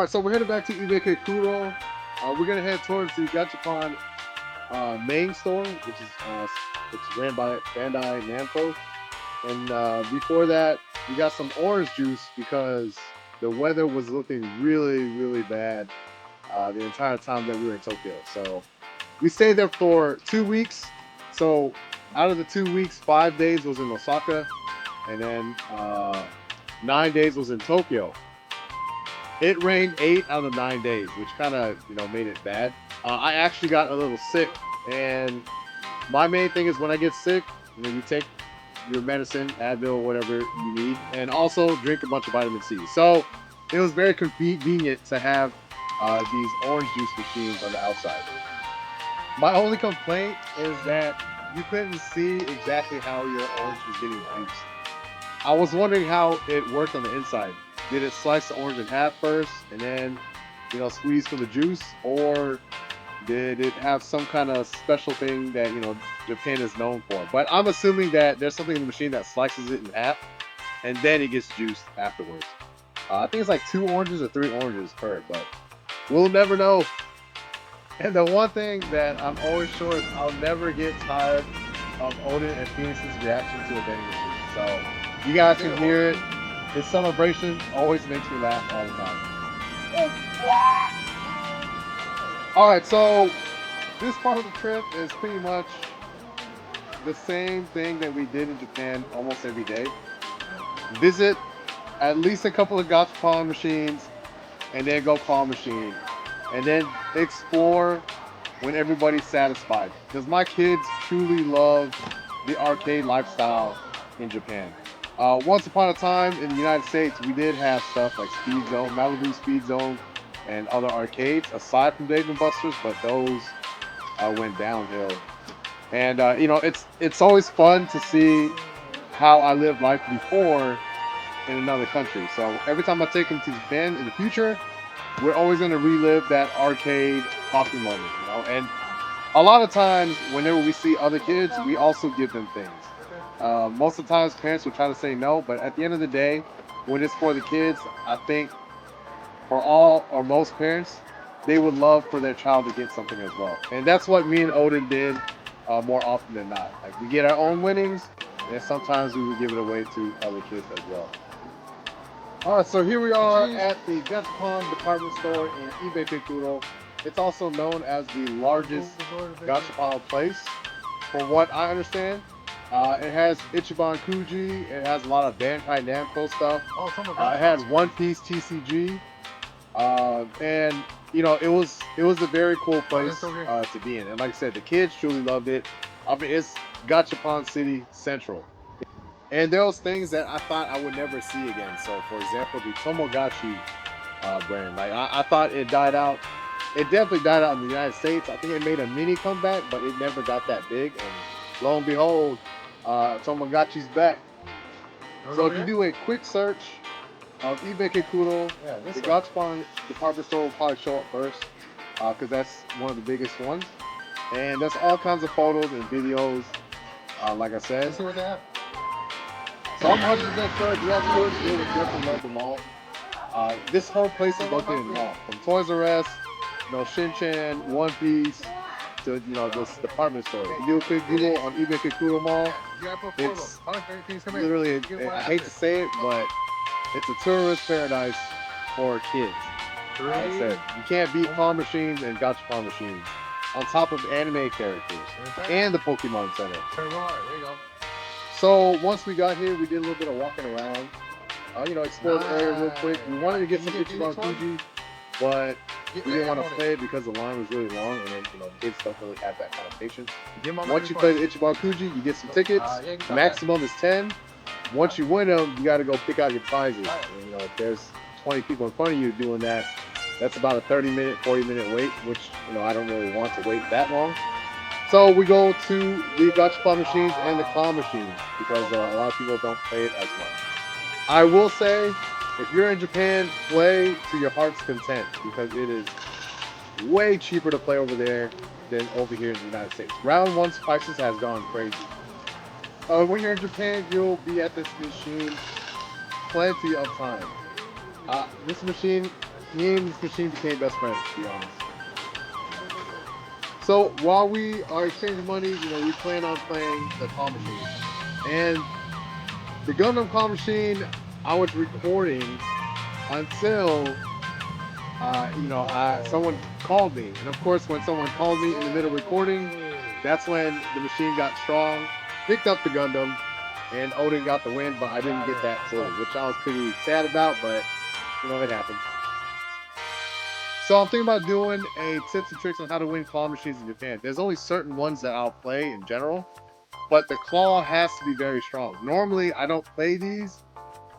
Alright, so we're headed back to Ikebukuro. We're gonna head towards the Gachapon main store, which is ran by Bandai Namco. And before that, we got some orange juice because the weather was looking really, really bad the entire time that we were in Tokyo. So we stayed there for 2 weeks. So out of the 2 weeks, 5 days was in Osaka, and then 9 days was in Tokyo. It rained 8 out of 9 days, which kind of made it bad. I actually got a little sick, and my main thing is when I get sick, you take your medicine, Advil, whatever you need, and also drink a bunch of vitamin C. So it was very convenient to have these orange juice machines on the outside. My only complaint is that you couldn't see exactly how your orange was getting juiced. I was wondering how it worked on the inside. Did it slice the orange in half first and then, squeeze for the juice, or did it have some kind of special thing that Japan is known for? But I'm assuming that there's something in the machine that slices it in half and then it gets juiced afterwards. I think it's like 2 oranges or 3 oranges per, but we'll never know. And the one thing that I'm always sure is I'll never get tired of Odin and Phoenix's reaction to a vending machine. So you guys can hear it. His celebration always makes me laugh all the time. Alright, so this part of the trip is pretty much the same thing that we did in Japan almost every day. Visit at least a couple of Gachapon machines, and then go claw machine. And then explore when everybody's satisfied. Because my kids truly love the arcade lifestyle in Japan. Once upon a time in the United States, we did have stuff like Speed Zone, Malibu Speed Zone, and other arcades aside from Dave and Buster's, but those went downhill. And it's always fun to see how I lived life before in another country. So every time I take them to Japan in the future, we're always going to relive that arcade talking moment. And a lot of times, whenever we see other kids, we also give them things. Most of the times, parents will try to say no, but at the end of the day, when it's for the kids, I think for all or most parents, they would love for their child to get something as well. And that's what me and Odin did more often than not. Like, we get our own winnings, and sometimes we would give it away to other kids as well. Alright, so here we are at the Gachapon department store in Ikebukuro. It's also known as the largest Gachapon place, from what I understand. It has Ichiban Kuji, it has a lot of Bandai Namco stuff. It has One Piece TCG. And it was a very cool place to be in. And like I said, the kids truly loved it. I mean, it's Gachapon City Central. And there was things that I thought I would never see again. So, for example, the Tomogachi brand. Like, I thought it died out. It definitely died out in the United States. I think it made a mini comeback, but it never got that big. And lo and behold, Tomogachi's back. So if you do a quick search of Ikebukuro, the Gachapon department store will probably show up first, because that's one of the biggest ones. And there's all kinds of photos and videos, like I said. Let's see what they have. So I'm 100% sure Gachapon is a different level mall. This whole place is located in the mall. From Toys R Us, Shinchan, One Piece, to this department store. If you do a quick Google on Ikebukuro Mall, it's literally, I hate to say it, but it's a tourist paradise for kids. Like I said, you can't beat claw machines and Gachapon machines, on top of anime characters and the Pokemon Center. There you go. So once we got here, we did a little bit of walking around. Explore the area real quick. We wanted to get some Ichiban Kuji, but we didn't want to play it because the line was really long, and then kids don't really have that kind of patience. Once you play the Ichiban Kuji, you get some tickets. Maximum is 10. Once you win them, you got to go pick out your prizes. And, if there's 20 people in front of you doing that, that's about a 30-minute, 40-minute wait, which I don't really want to wait that long. So we go to the Gachapon machines and the claw machines because a lot of people don't play it as much. I will say, if you're in Japan, play to your heart's content because it is way cheaper to play over there than over here in the United States. Round one's prices has gone crazy. When you're in Japan, you'll be at this machine plenty of time. This machine me and this machine became best friends, to be honest. So while we are exchanging money, we plan on playing the claw machine. And the Gundam claw machine, I was recording until someone called me. And of course, when someone called me in the middle of recording, that's when the machine got strong, picked up the Gundam, and Odin got the win, but I didn't get that pull, which I was pretty sad about, but it happens. So I'm thinking about doing a tips and tricks on how to win claw machines in Japan. There's only certain ones that I'll play in general, but the claw has to be very strong. Normally, I don't play these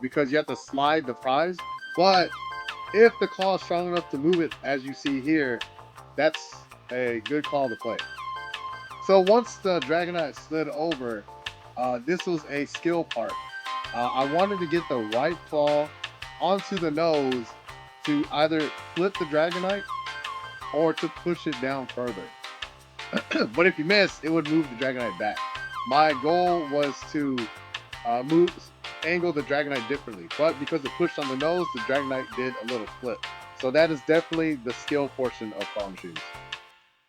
because you have to slide the prize, but if the claw is strong enough to move it, as you see here, that's a good claw to play. So once the Dragonite slid over, this was a skill part. I wanted to get the right claw onto the nose to either flip the Dragonite or to push it down further. But if you missed, it would move the Dragonite back. My goal was to angle the Dragonite differently, but because it pushed on the nose, the Dragonite did a little flip. So that is definitely the skill portion of claw machines.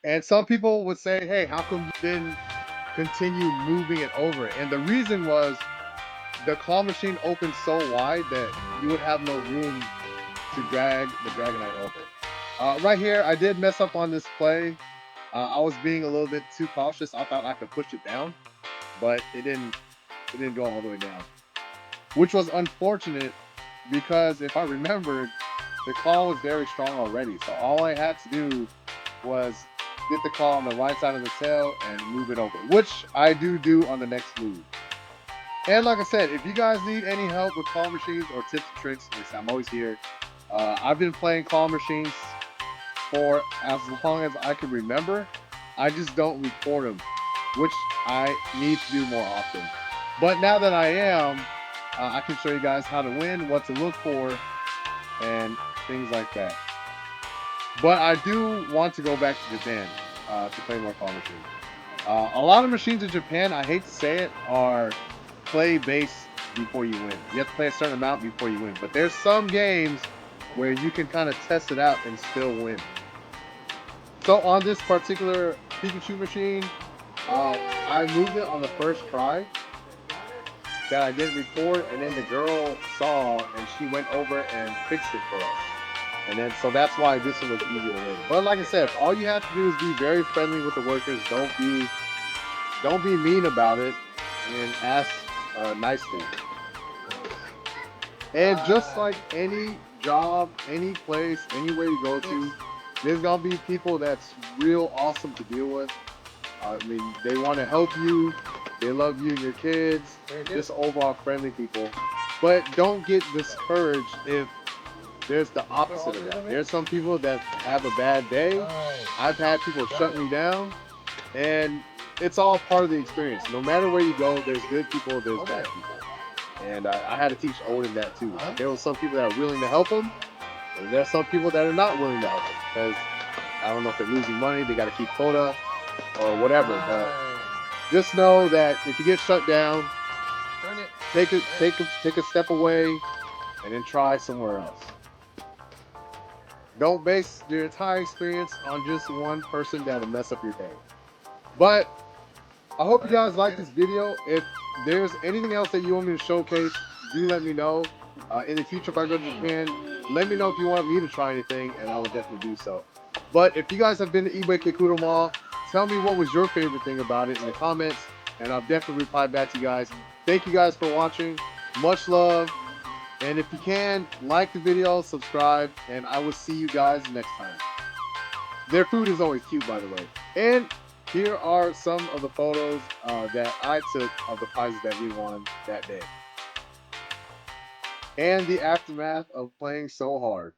And some people would say, hey, how come you didn't continue moving it over? And the reason was the claw machine opened so wide that you would have no room to drag the Dragonite over. Right here, I did mess up on this play. I was being a little bit too cautious. I thought I could push it down, but it didn't go all the way down, which was unfortunate because if I remembered, the claw was very strong already. So all I had to do was get the claw on the right side of the tail and move it over, which I do on the next move. And like I said, if you guys need any help with claw machines or tips and tricks, I'm always here. I've been playing claw machines for as long as I can remember. I just don't record them, which I need to do more often. But now that I am, I can show you guys how to win, what to look for, and things like that. But I do want to go back to Japan to play more claw machines. A lot of machines in Japan, I hate to say it, are play base before you win. You have to play a certain amount before you win. But there's some games where you can kind of test it out and still win. So on this particular Pikachu machine, I moved it on the first try that I didn't record, and then the girl saw and she went over and fixed it for us. And then so that's why this one was easy to win. But like I said, all you have to do is be very friendly with the workers. Don't be mean about it, and ask nicely. And just like any job, any place, anywhere you go to, there's gonna be people that's real awesome to deal with. I mean, they want to help you, they love you and your kids, just overall friendly people. But don't get discouraged if there's the opposite of that. There's some people that have a bad day. I've had people shut me down, and it's all part of the experience. No matter where you go, there's good people, there's bad people. And I had to teach Odin that too. There were some people that are willing to help him, and there's some people that are not willing to help him because I don't know if they're losing money, they got to keep quota or whatever. But just know that if you get shut down, take a step away and then try somewhere else. Don't base your entire experience on just one person that'll mess up your day. But I hope you guys like this video. If there's anything else that you want me to showcase, do let me know. In the future, if I go to Japan, let me know if you want me to try anything, and I will definitely do so. But if you guys have been to Ikebukuro Mall, tell me what was your favorite thing about it in the comments, and I'll definitely reply back to you guys. Thank you guys for watching. Much love. And if you can, like the video, subscribe, and I will see you guys next time. Their food is always cute, by the way. And here are some of the photos that I took of the prizes that we won that day. And the aftermath of playing so hard.